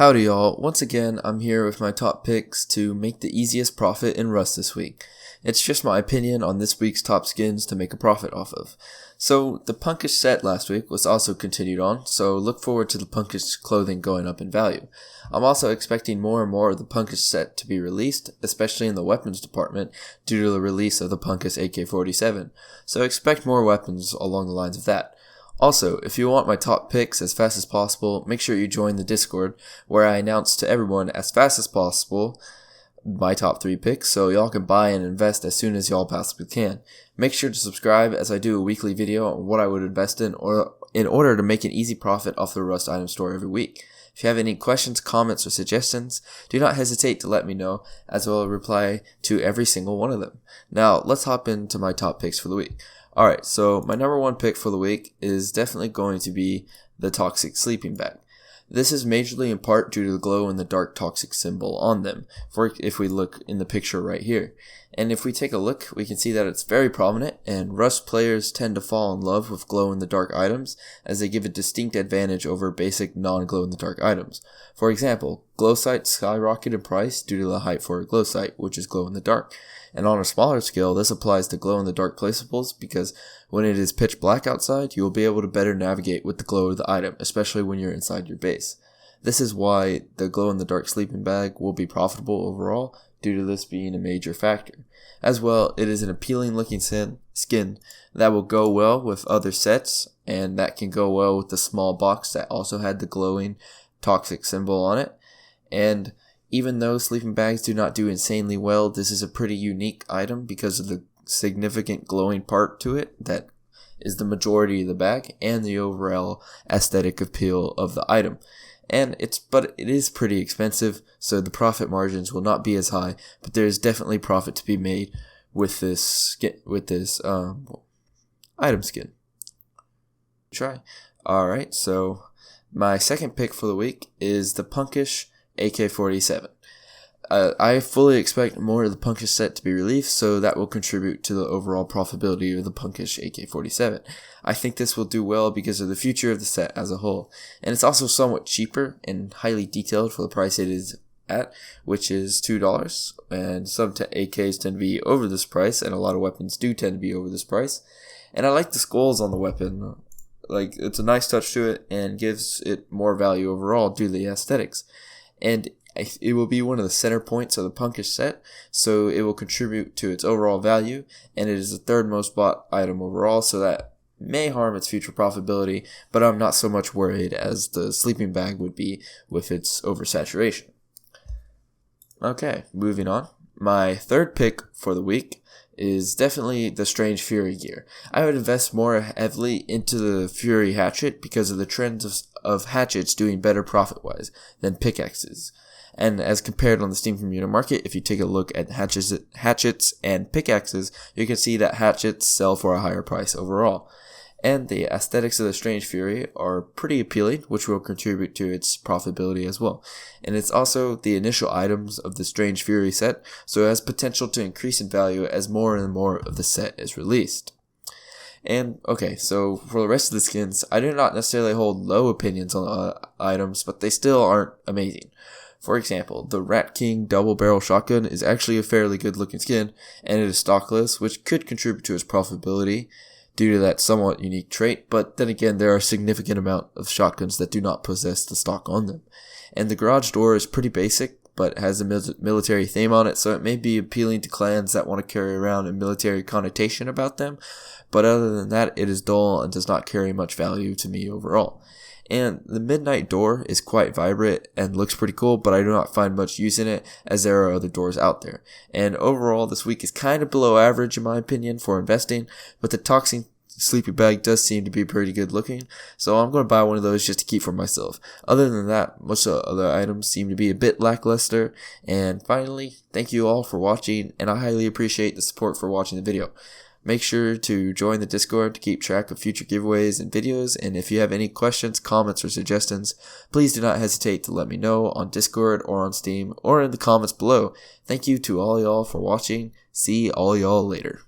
Howdy y'all, once again I'm here with my top picks to make the easiest profit in Rust this week. It's just my opinion on this week's top skins to make a profit off of. So the Punkish set last week was also continued on, so look forward to the Punkish clothing going up in value. I'm also expecting more and more of the Punkish set to be released, especially in the weapons department due to the release of the Punkish AK47, so expect more weapons along the lines of that. Also, if you want my top picks as fast as possible, make sure you join the Discord, where I announce to everyone as fast as possible my top 3 picks, so y'all can buy and invest as soon as y'all possibly can. Make sure to subscribe as I do a weekly video on what I would invest in order to make an easy profit off the Rust item store every week. If you have any questions, comments, or suggestions, do not hesitate to let me know, as I will reply to every single one of them. Now, let's hop into my top picks for the week. Alright, so my number 1 pick for the week is definitely going to be the Toxic Sleeping Bag. This is majorly in part due to the glow-in-the-dark toxic symbol on them, if we look in the picture right here. And if we take a look, we can see that it's very prominent, and Rust players tend to fall in love with glow-in-the-dark items, as they give a distinct advantage over basic non-glow-in-the-dark items. For example, glow sights skyrocket in price due to the hype for a glow sight, which is glow-in-the-dark. And on a smaller scale, this applies to glow-in-the-dark placeables because when it is pitch black outside, you will be able to better navigate with the glow of the item, especially when you're inside your base. This is why the glow-in-the-dark sleeping bag will be profitable overall, due to this being a major factor. As well, it is an appealing looking skin that will go well with other sets, and that can go well with the small box that also had the glowing toxic symbol on it. And even though sleeping bags do not do insanely well, this is a pretty unique item because of the significant glowing part to it that is the majority of the bag and the overall aesthetic appeal of the item. But it is pretty expensive, so the profit margins will not be as high, but there is definitely profit to be made with this item skin. Try. Alright, so my second pick for the week is the Punkish AK47. I fully expect more of the Punkish set to be released, so that will contribute to the overall profitability of the Punkish AK47. I think this will do well because of the future of the set as a whole, and it's also somewhat cheaper and highly detailed for the price it is at, which is $2, and some AKs tend to be over this price, and a lot of weapons do tend to be over this price. And I like the skulls on the weapon. Like, it's a nice touch to it and gives it more value overall due to the aesthetics. And it will be one of the center points of the Punkish set, so it will contribute to its overall value, and it is the third most bought item overall, so that may harm its future profitability, but I'm not so much worried as the sleeping bag would be with its oversaturation. Okay, moving on. My third pick for the week is definitely the Strange Fury gear. I would invest more heavily into the Fury hatchet because of the trends of hatchets doing better profit-wise than pickaxes. And as compared on the Steam community market, if you take a look at hatchets and pickaxes, you can see that hatchets sell for a higher price overall. And the aesthetics of the Strange Fury are pretty appealing, which will contribute to its profitability as well. And it's also the initial items of the Strange Fury set, so it has potential to increase in value as more and more of the set is released. And, okay, so for the rest of the skins, I do not necessarily hold low opinions on the items, but they still aren't amazing. For example, the Rat King double barrel shotgun is actually a fairly good looking skin, and it is stockless, which could contribute to its profitability due to that somewhat unique trait, but then again, there are a significant amount of shotguns that do not possess the stock on them. And the garage door is pretty basic, but has a military theme on it, so it may be appealing to clans that want to carry around a military connotation about them, but other than that, it is dull and does not carry much value to me overall. And the Midnight Door is quite vibrant and looks pretty cool, but I do not find much use in it as there are other doors out there. And overall, this week is kind of below average in my opinion for investing, but the Toxic Sleeping Bag does seem to be pretty good looking, so I'm going to buy one of those just to keep for myself. Other than that, most of the other items seem to be a bit lackluster. And finally, thank you all for watching, and I highly appreciate the support for watching the video. Make sure to join the Discord to keep track of future giveaways and videos, and if you have any questions, comments, or suggestions, please do not hesitate to let me know on Discord or on Steam or in the comments below. Thank you to all y'all for watching. See all y'all later.